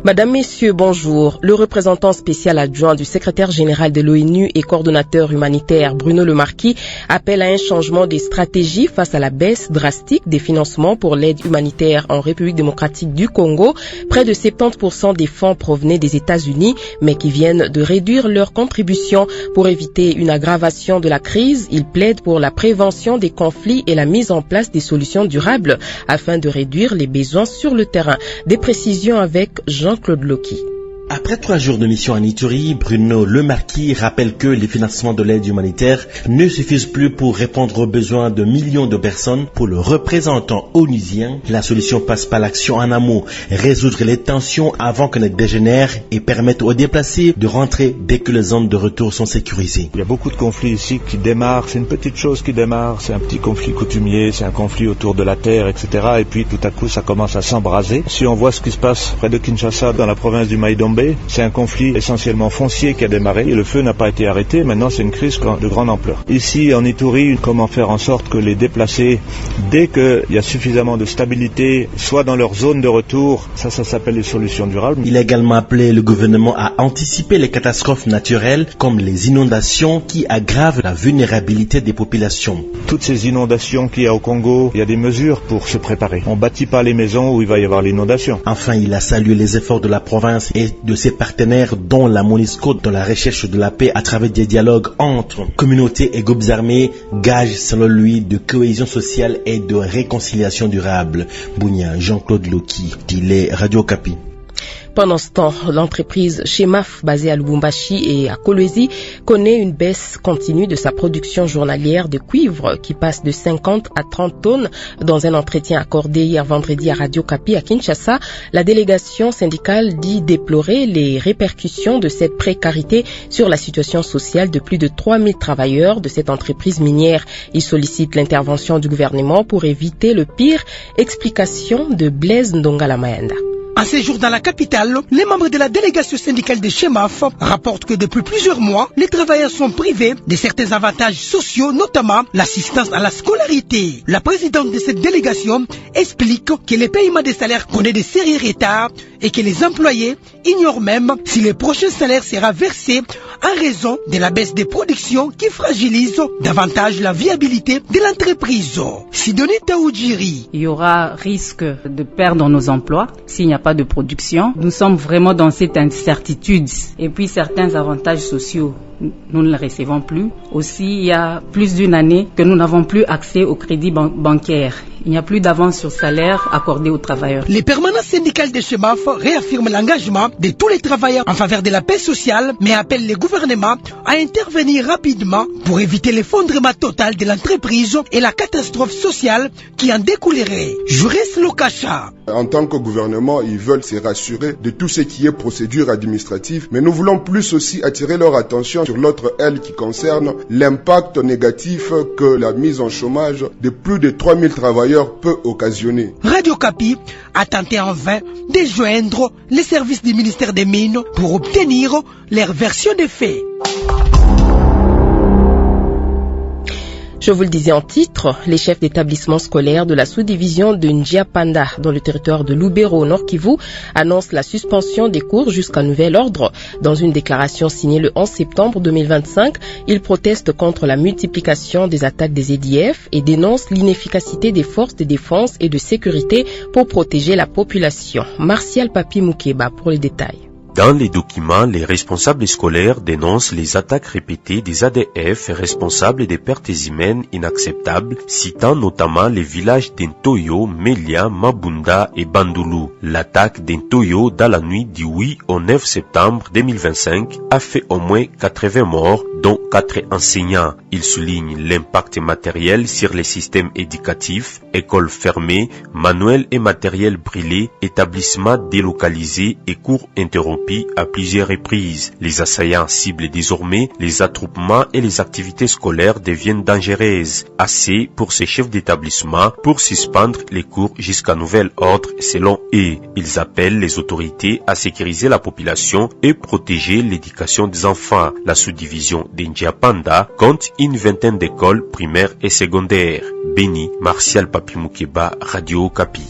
Madame, Messieurs, bonjour. Le représentant spécial adjoint du secrétaire général de l'ONU et coordonnateur humanitaire Bruno Le Marquis appelle à un changement de stratégie face à la baisse drastique des financements pour l'aide humanitaire en République démocratique du Congo. Près de 70% des fonds provenaient des États-Unis, mais qui viennent de réduire leur contribution. Pour éviter une aggravation de la crise, il plaide pour la prévention des conflits et la mise en place des solutions durables afin de réduire les besoins sur le terrain. Des précisions avec Jean-Claude Loki. Après 3 jours de mission en Ituri, Bruno Le Marquis rappelle que les financements de l'aide humanitaire ne suffisent plus pour répondre aux besoins de millions de personnes. Pour le représentant onusien, la solution passe par l'action en amont, résoudre les tensions avant qu'elles ne dégénèrent et permettre aux déplacés de rentrer dès que les zones de retour sont sécurisées. Il y a beaucoup de conflits ici qui démarrent, c'est une petite chose qui démarre, c'est un petit conflit coutumier, c'est un conflit autour de la terre, etc. Et puis tout à coup ça commence à s'embraser. Si on voit ce qui se passe près de Kinshasa, dans la province du Maïdombe, c'est un conflit essentiellement foncier qui a démarré et le feu n'a pas été arrêté. Maintenant, c'est une crise de grande ampleur. Ici, en Ituri, comment faire en sorte que les déplacés, dès qu'il y a suffisamment de stabilité, soient dans leur zone de retour, ça s'appelle les solutions durables. Il a également appelé le gouvernement à anticiper les catastrophes naturelles comme les inondations qui aggravent la vulnérabilité des populations. Toutes ces inondations qu'il y a au Congo, il y a des mesures pour se préparer. On ne bâtit pas les maisons où il va y avoir l'inondation. Enfin, il a salué les efforts de la province et de ses partenaires dont la MONUSCO dans la recherche de la paix à travers des dialogues entre communautés et groupes armés, gage selon lui de cohésion sociale et de réconciliation durable. Bounia, Jean-Claude Loki, Dilé, Radio Okapi. Pendant ce temps, l'entreprise Chemaf, basée à Lubumbashi et à Kolwezi, connaît une baisse continue de sa production journalière de cuivre qui passe de 50 à 30 tonnes. Dans un entretien accordé hier vendredi à Radio Okapi à Kinshasa, la délégation syndicale dit déplorer les répercussions de cette précarité sur la situation sociale de plus de 3000 travailleurs de cette entreprise minière. Il sollicite l'intervention du gouvernement pour éviter le pire. Explication de Blaise Ndongala Mayanda. En séjour dans la capitale, les membres de la délégation syndicale de Chemaf rapportent que depuis plusieurs mois, les travailleurs sont privés de certains avantages sociaux, notamment l'assistance à la scolarité. La présidente de cette délégation explique que le paiement des salaires connaît de sérieux retards et que les employés ignorent même si le prochain salaire sera versé en raison de la baisse des productions qui fragilise davantage la viabilité de l'entreprise. Sidonie Taoudjiri. Il y aura risque de perdre nos emplois s'il n'y a pas de production. Nous sommes vraiment dans cette incertitude. Et puis certains avantages sociaux, nous ne les recevons plus. Aussi, il y a plus d'une année que nous n'avons plus accès au crédit bancaire. Il n'y a plus d'avance sur salaire accordé aux travailleurs. Les permanents syndicales de Chemaf réaffirment l'engagement de tous les travailleurs en faveur de la paix sociale, mais appellent le gouvernement à intervenir rapidement pour éviter l'effondrement total de l'entreprise et la catastrophe sociale qui en découlerait. Jurès Lokacha. En tant que gouvernement, ils veulent se rassurer de tout ce qui est procédure administrative, mais nous voulons plus aussi attirer leur attention sur l'autre aile qui concerne l'impact négatif que la mise en chômage de plus de 3000 travailleurs peut occasionner. Radio Okapi a tenté en vain de joindre les services du ministère des Mines pour obtenir leur version des faits. Je vous le disais en titre, les chefs d'établissement scolaire de la sous-division de Njiapanda dans le territoire de Lubero au Nord Kivu annoncent la suspension des cours jusqu'à nouvel ordre. Dans une déclaration signée le 11 septembre 2025, ils protestent contre la multiplication des attaques des EDF et dénoncent l'inefficacité des forces de défense et de sécurité pour protéger la population. Martial Papi Moukeba pour les détails. Dans les documents, les responsables scolaires dénoncent les attaques répétées des ADF responsables des pertes humaines inacceptables, citant notamment les villages d'Entoyo, Melia, Mabunda et Bandulu. L'attaque d'Entoyo dans la nuit du 8 au 9 septembre 2025 a fait au moins 80 morts, dont 4 enseignants. Il souligne l'impact matériel sur les systèmes éducatifs, écoles fermées, manuels et matériel brûlés, établissements délocalisés et cours interrompus à plusieurs reprises. Les assaillants ciblent désormais les attroupements et les activités scolaires deviennent dangereuses. Assez pour ces chefs d'établissement pour suspendre les cours jusqu'à nouvel ordre selon eux. Ils appellent les autorités à sécuriser la population et protéger l'éducation des enfants. La sous-division d'Njiapanda compte une vingtaine d'écoles primaires et secondaires. Béni, Martial Papi Moukeba, Radio Okapi.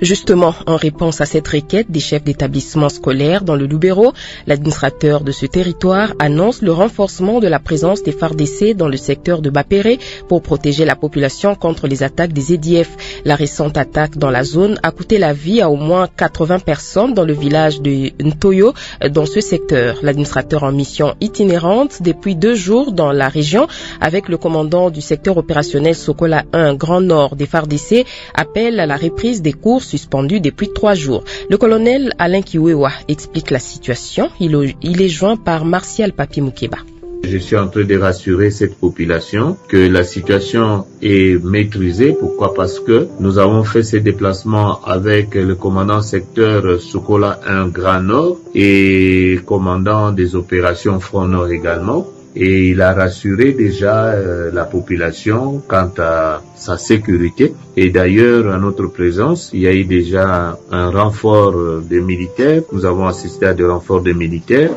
Justement, en réponse à cette requête des chefs d'établissement scolaire dans le Lubero, l'administrateur de ce territoire annonce le renforcement de la présence des FARDC dans le secteur de Bapéré pour protéger la population contre les attaques des EDF. La récente attaque dans la zone a coûté la vie à au moins 80 personnes dans le village de Ntoyo dans ce secteur. L'administrateur en mission itinérante depuis 2 jours dans la région avec le commandant du secteur opérationnel Sokola 1 Grand Nord des FARDC appelle à la reprise des cours suspendus depuis 3 jours. Le colonel Alain Kiwewa explique la situation. Il est joint par Martial Papi Moukeba. Je suis en train de rassurer cette population que la situation est maîtrisée. Pourquoi? Parce que nous avons fait ces déplacements avec le commandant secteur Sokola 1 Grand Nord et commandant des opérations Front Nord également. Et il a rassuré déjà la population quant à sa sécurité. Et d'ailleurs, à notre présence, il y a eu déjà un renfort de militaires. Nous avons assisté à des renforts de militaires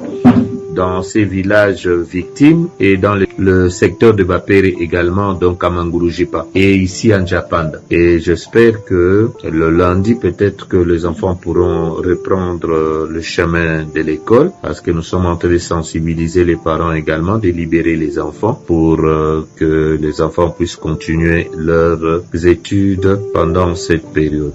dans ces villages victimes et dans le secteur de Bapéré également, donc à Mangurujipa et ici en Japanda. Et j'espère que le lundi, peut-être que les enfants pourront reprendre le chemin de l'école parce que nous sommes en train de sensibiliser les parents également, de libérer les enfants pour que les enfants puissent continuer leurs études pendant cette période.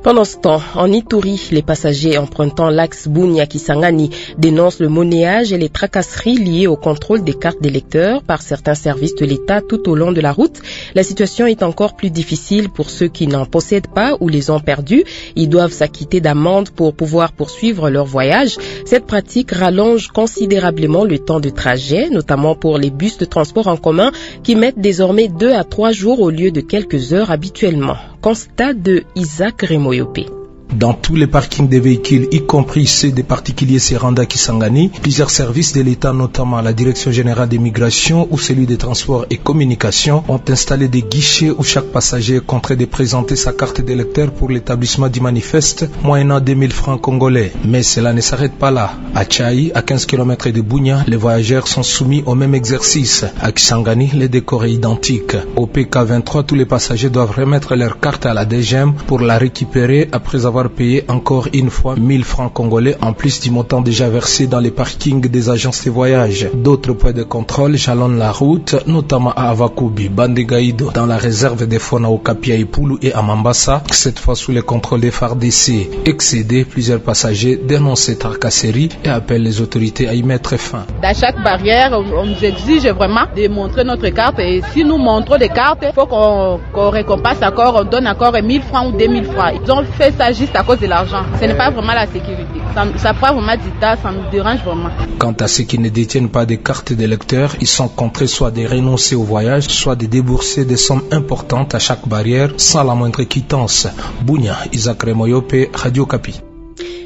Pendant ce temps, en Ituri, les passagers empruntant l'axe Bunia-Kisangani dénoncent le monnayage et les tracasseries liées au contrôle des cartes d'électeurs par certains services de l'État tout au long de la route. La situation est encore plus difficile pour ceux qui n'en possèdent pas ou les ont perdus. Ils doivent s'acquitter d'amendes pour pouvoir poursuivre leur voyage. Cette pratique rallonge considérablement le temps de trajet, notamment pour les bus de transport en commun qui mettent désormais 2 à 3 jours au lieu de quelques heures habituellement. Constat de Isaac Remoyopé. Dans tous les parkings des véhicules, y compris ceux des particuliers se rendant à Kisangani, plusieurs services de l'État, notamment la Direction générale des migrations ou celui des transports et communications, ont installé des guichets où chaque passager est contraint de présenter sa carte d'électeur pour l'établissement du manifeste, moyennant 2000 francs congolais. Mais cela ne s'arrête pas là. À Tchaï, à 15 km de Bunia, les voyageurs sont soumis au même exercice. À Kisangani, le décor est identique. Au PK23, tous les passagers doivent remettre leur carte à la DGM pour la récupérer après avoir payé encore une fois 1000 francs congolais en plus du montant déjà versé dans les parkings des agences de voyage. D'autres points de contrôle jalonnent la route, notamment à Avakubi, Bandegaïdo, dans la réserve des Fona au Kapia Ipulu et à Mambasa, cette fois sous le contrôle des FARDC. Excédés, plusieurs passagers dénoncent cette tracasserie et appellent les autorités à y mettre fin. Dans chaque barrière, on nous exige vraiment de montrer notre carte et si nous montrons des cartes, il faut qu'on récompense encore, on donne encore 1000 francs ou 2000 francs. Ils ont fait ça juste à cause de l'argent. Ce n'est pas vraiment la sécurité. Ça prend vraiment du temps, ça nous dérange vraiment. Quant à ceux qui ne détiennent pas de carte d'électeur, ils sont contraints soit de renoncer au voyage, soit de débourser des sommes importantes à chaque barrière sans la moindre quittance. Bunia, Isaac Remoyope, Radio Kapi.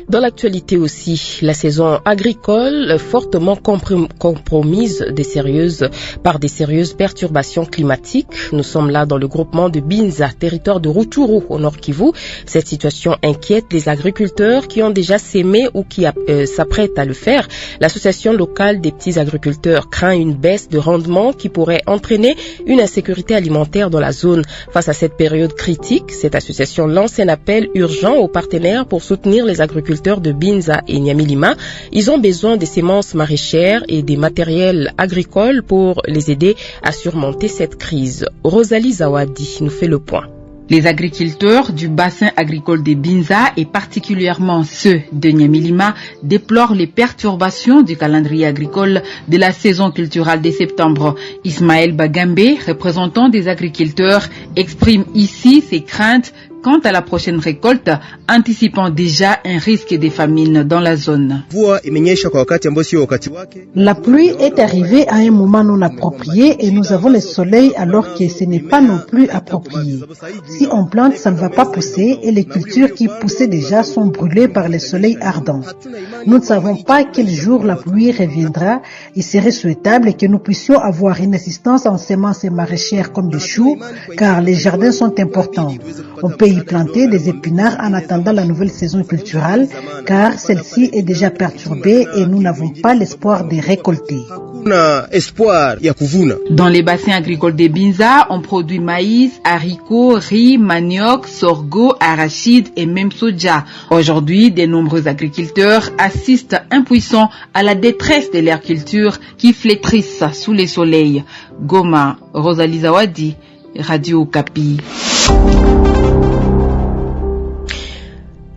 Dans l'actualité aussi, la saison agricole fortement compromise par des sérieuses perturbations climatiques. Nous sommes là dans le groupement de Binza, territoire de Rutshuru au Nord Kivu. Cette situation inquiète les agriculteurs qui ont déjà sémé ou qui s'apprêtent à le faire. L'association locale des petits agriculteurs craint une baisse de rendement qui pourrait entraîner une insécurité alimentaire dans la zone. Face à cette période critique, cette association lance un appel urgent aux partenaires pour soutenir les agriculteurs de Binza et Nyamilima. Ils ont besoin des semences maraîchères et des matériels agricoles pour les aider à surmonter cette crise. Rosalie Zawadi nous fait le point. Les agriculteurs du bassin agricole de Binza et particulièrement ceux de Nyamilima déplorent les perturbations du calendrier agricole de la saison culturelle de septembre. Ismaël Bagambe, représentant des agriculteurs, exprime ici ses craintes quant à la prochaine récolte, anticipant déjà un risque de famine dans la zone. La pluie est arrivée à un moment non approprié et nous avons le soleil alors que ce n'est pas non plus approprié. Si on plante, ça ne va pas pousser et les cultures qui poussaient déjà sont brûlées par le soleil ardent. Nous ne savons pas quel jour la pluie reviendra. Il serait souhaitable que nous puissions avoir une assistance en semences maraîchères comme des choux car les jardins sont importants. On peut faut-il planter des épinards en attendant la nouvelle saison culturelle car celle-ci est déjà perturbée et nous n'avons pas l'espoir de récolter. Dans les bassins agricoles de Binza, on produit maïs, haricots, riz, manioc, sorgho, arachide et même soja. Aujourd'hui, de nombreux agriculteurs assistent impuissants à la détresse de leurs cultures qui flétrissent sous le soleil. Goma, Rosalie Zawadi, Radio Okapi.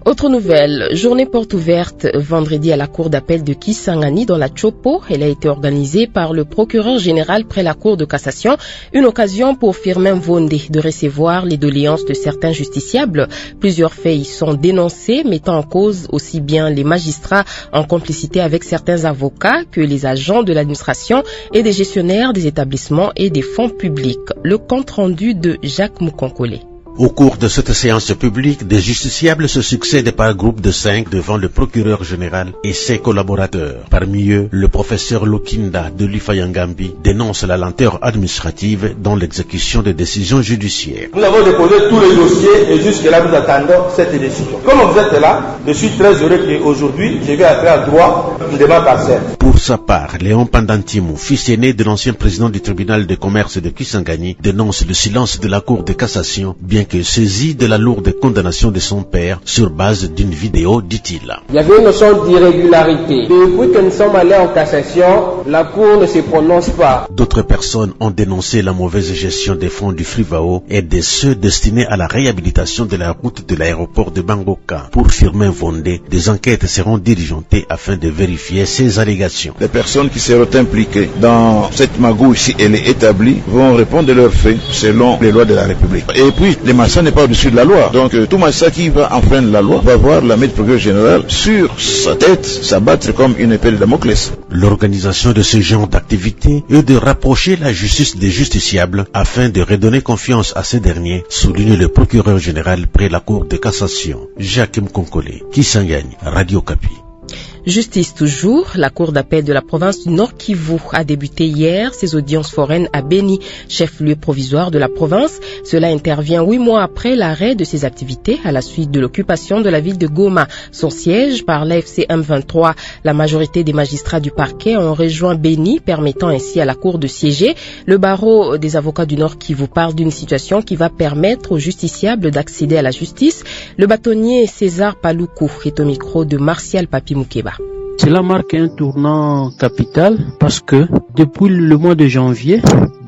Autre nouvelle, journée porte ouverte vendredi à la cour d'appel de Kisangani dans la Chopo. Elle a été organisée par le procureur général près la cour de cassation. Une occasion pour Firmin Vonde de recevoir les doléances de certains justiciables. Plusieurs faits y sont dénoncés, mettant en cause aussi bien les magistrats en complicité avec certains avocats que les agents de l'administration et des gestionnaires des établissements et des fonds publics. Le compte rendu de Jacques Moukonkole. Au cours de cette séance publique, des justiciables se succèdent par groupe de 5 devant le procureur général et ses collaborateurs. Parmi eux, le professeur Lokinda de l'Ifayangambi dénonce la lenteur administrative dans l'exécution des décisions judiciaires. Nous avons déposé tous les dossiers et jusque-là nous attendons cette décision. Comme vous êtes là, je suis très heureux qu'aujourd'hui je vais appeler à droit une demande partielle. Pour sa part, Léon Pandantimou, fils aîné de l'ancien président du tribunal de commerce de Kisangani, dénonce le silence de la cour de cassation, bien que saisi de la lourde condamnation de son père sur base d'une vidéo, dit-il. Il y avait une notion d'irrégularité. Depuis que nous sommes allés en cassation, la cour ne se prononce pas. D'autres personnes ont dénoncé la mauvaise gestion des fonds du Frivao et de ceux destinés à la réhabilitation de la route de l'aéroport de Bangoka. Pour Firmin Vonde, des enquêtes seront diligentées afin de vérifier ces allégations. Les personnes qui seront impliquées dans cette magouille, si elle est établie, vont répondre de leurs faits selon les lois de la République. Et puis, le massa n'est pas au-dessus de la loi. Donc, tout massa qui va enfreindre la loi va voir la maître procureur général sur sa tête s'abattre comme une épée de Damoclès. L'organisation de ce genre d'activité est de rapprocher la justice des justiciables afin de redonner confiance à ces derniers, souligne le procureur général près la cour de cassation. Jacques Mkonkole, Kisangani, Radio Okapi. Justice toujours, la cour d'appel de la province du Nord Kivu a débuté hier ses audiences foraines à Beni, chef-lieu provisoire de la province. Cela intervient 8 mois après l'arrêt de ses activités à la suite de l'occupation de la ville de Goma, son siège par l'AFC M23. La majorité des magistrats du parquet ont rejoint Beni, permettant ainsi à la cour de siéger. Le barreau des avocats du Nord Kivu parle d'une situation qui va permettre aux justiciables d'accéder à la justice. Le bâtonnier César Paloukou est au micro de Martial Papi Moukeba. Cela marque un tournant capital parce que depuis le mois de janvier,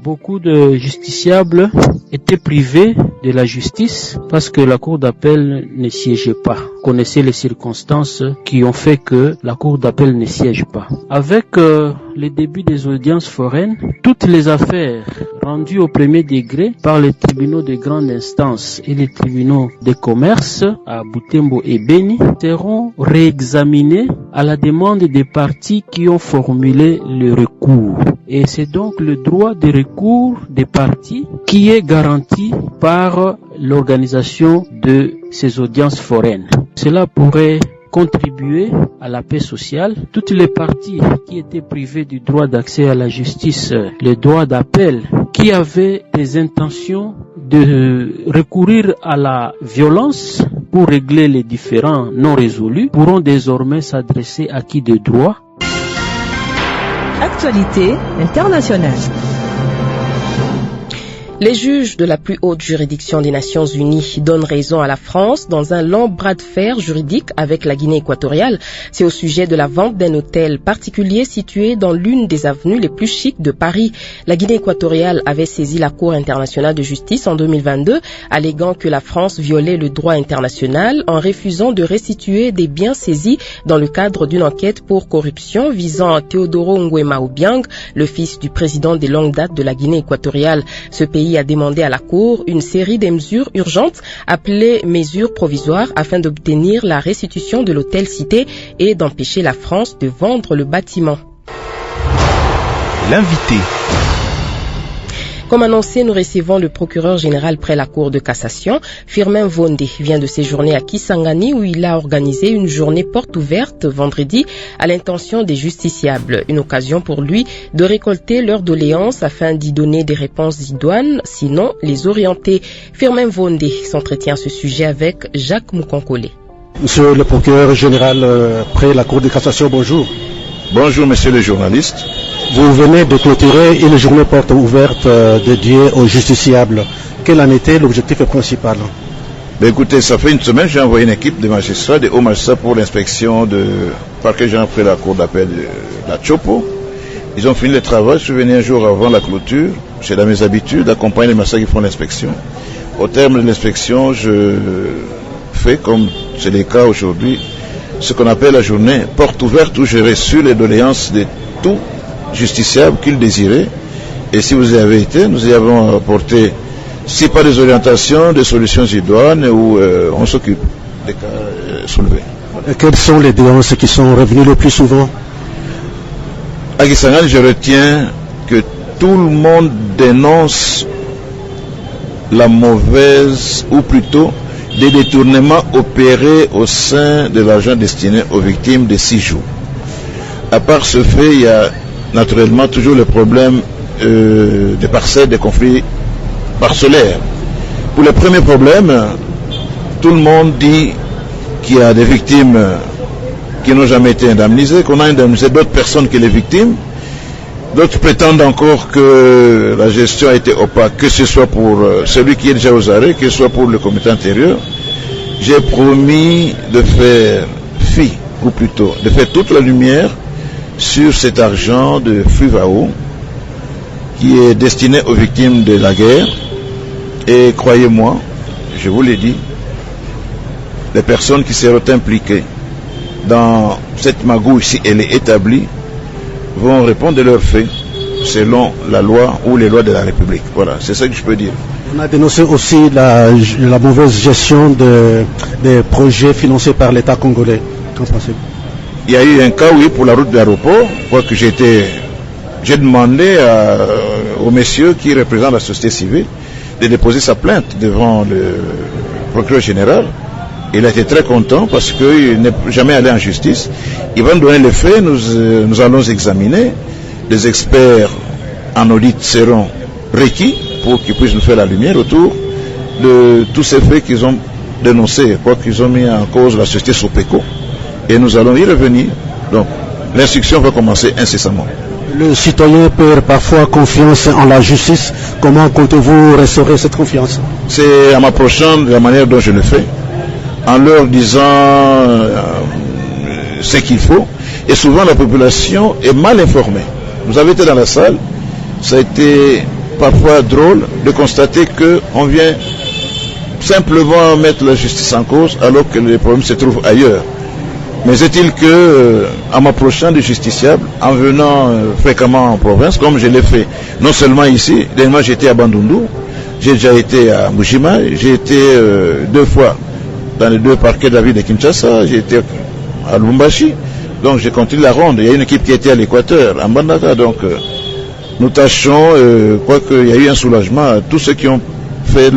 beaucoup de justiciables étaient privés de la justice parce que la cour d'appel ne siégeait pas. Vous connaissez les circonstances qui ont fait que la cour d'appel ne siège pas. Avec le début des audiences foraines, toutes les affaires rendues au premier degré par les tribunaux de grande instance et les tribunaux de commerce à Butembo et Beni seront réexaminées à la demande des parties qui ont formulé le recours. Et c'est donc le droit de recours des parties qui est garanti par l'organisation de ces audiences foraines. Cela pourrait contribuer à la paix sociale. Toutes les parties qui étaient privées du droit d'accès à la justice, le droit d'appel, qui avaient des intentions de recourir à la violence pour régler les différends non résolus, pourront désormais s'adresser à qui de droit. Actualité internationale. Les juges de la plus haute juridiction des Nations Unies donnent raison à la France dans un long bras de fer juridique avec la Guinée équatoriale. C'est au sujet de la vente d'un hôtel particulier situé dans l'une des avenues les plus chics de Paris. La Guinée équatoriale avait saisi la Cour internationale de justice en 2022, alléguant que la France violait le droit international en refusant de restituer des biens saisis dans le cadre d'une enquête pour corruption visant Teodoro Nguema Obiang, le fils du président de longue date de la Guinée équatoriale. Ce pays a demandé à la Cour une série de mesures urgentes appelées mesures provisoires afin d'obtenir la restitution de l'hôtel cité et d'empêcher la France de vendre le bâtiment. L'invité. Comme annoncé, nous recevons le procureur général près la Cour de cassation. Firmin Vondé vient de séjourner à Kisangani où il a organisé une journée porte ouverte vendredi à l'intention des justiciables. Une occasion pour lui de récolter leurs doléances afin d'y donner des réponses idoines, sinon les orienter. Firmin Vondé s'entretient à ce sujet avec Jacques Moukonkole. Monsieur le procureur général près la Cour de cassation, bonjour. Bonjour monsieur le journaliste. Vous venez de clôturer une journée porte ouverte dédiée aux justiciables. Quel en était l'objectif principal? Écoutez, ça fait une semaine j'ai envoyé une équipe de magistrats, de hauts magistrats pour l'inspection de parquet général près la Cour d'appel de la Chopo. Ils ont fini le travail, je suis venu un jour avant la clôture. J'ai dans mes habitudes d'accompagner les magistrats qui font l'inspection. Au terme de l'inspection, je fais, comme c'est le cas aujourd'hui, ce qu'on appelle la journée porte ouverte où j'ai reçu les doléances de tout justiciable qu'ils désiraient. Et si vous y avez été, nous y avons apporté, si pas des orientations, des solutions idoines où on s'occupe des cas soulevés. Et quelles sont les doléances qui sont revenues le plus souvent? À Kisangani, je retiens que tout le monde dénonce la mauvaise, ou plutôt des détournements opérés au sein de l'argent destiné aux victimes de 6 jours. À part ce fait, il y a naturellement toujours le problème des parcelles, des conflits parcellaires. Pour le premier problème, tout le monde dit qu'il y a des victimes qui n'ont jamais été indemnisées, qu'on a indemnisé d'autres personnes que les victimes. D'autres prétendent encore que la gestion a été opaque, que ce soit pour celui qui est déjà aux arrêts, que ce soit pour le comité intérieur. J'ai promis de faire fi, ou plutôt de faire toute la lumière sur cet argent de FUVAO qui est destiné aux victimes de la guerre. Et croyez-moi, je vous l'ai dit, les personnes qui seront impliquées dans cette magouille, si elle est établie, vont répondre de leurs faits selon la loi ou les lois de la République. Voilà, c'est ça que je peux dire. On a dénoncé aussi la mauvaise gestion des projets financés par l'État congolais. Qu'en pensez-vous? Il y a eu un cas, oui, pour la route de l'aéroport. Quoique j'ai demandé aux messieurs qui représentent la société civile de déposer sa plainte devant le procureur général. Il a été très content parce qu'il n'est jamais allé en justice. Il va nous donner les faits, nous allons examiner. Les experts en audit seront requis pour qu'ils puissent nous faire la lumière autour de tous ces faits qu'ils ont dénoncés, quoi qu'ils ont mis en cause la société Sopeco. Et nous allons y revenir. Donc, l'instruction va commencer incessamment. Le citoyen perd parfois confiance en la justice. Comment comptez-vous restaurer cette confiance? C'est en m'approchant de la manière dont je le fais, en leur disant ce qu'il faut. Et souvent la population est mal informée. Vous avez été dans la salle, ça a été parfois drôle de constater qu'on vient simplement mettre la justice en cause alors que les problèmes se trouvent ailleurs. Mais est-il que, en m'approchant des justiciables, en venant fréquemment en province, comme je l'ai fait, non seulement ici, dernièrement j'étais à Bandundu, j'ai déjà été à Mbushima, j'ai été 2 fois dans les 2 parquets de la ville de Kinshasa, j'ai été à Lubumbashi, donc j'ai continué la ronde. Il y a une équipe qui était à l'Équateur, à Mbandaka, donc nous tâchons, quoiqu'il y a eu un soulagement à tous ceux qui ont fait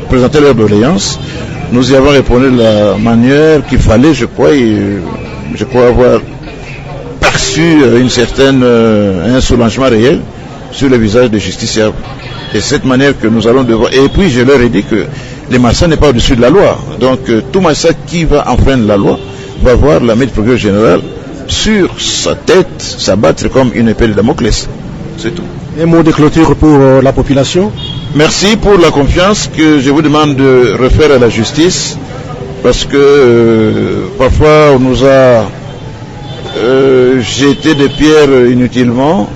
présenter leur doléance. Nous y avons répondu de la manière qu'il fallait, je crois, et je crois avoir perçu un soulagement réel sur le visage des justiciables. Et cette manière que nous allons devoir... Et puis je leur ai dit que les magistrat n'est pas au-dessus de la loi. Donc tout magistrat qui va enfreindre la loi va voir la main du procureur général sur sa tête s'abattre comme une épée de Damoclès. C'est tout. Un mot de clôture pour la population. Merci pour la confiance que je vous demande de refaire à la justice, parce que parfois on nous a jeté des pierres inutilement,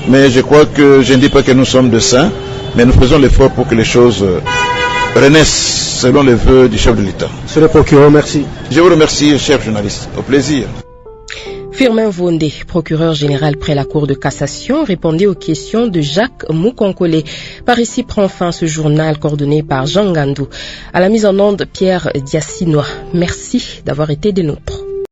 mais je crois que je ne dis pas que nous sommes de saints, mais nous faisons l'effort pour que les choses renaissent selon les vœux du chef de l'État. Monsieur le procureur, merci. Je vous remercie, chef journaliste. Au plaisir. Firmin Vondé, procureur général près la Cour de cassation, répondait aux questions de Jacques Moukonkole. Par ici prend fin ce journal coordonné par Jean Gandou. À la mise en onde, Pierre Diassinois. Merci d'avoir été des nôtres.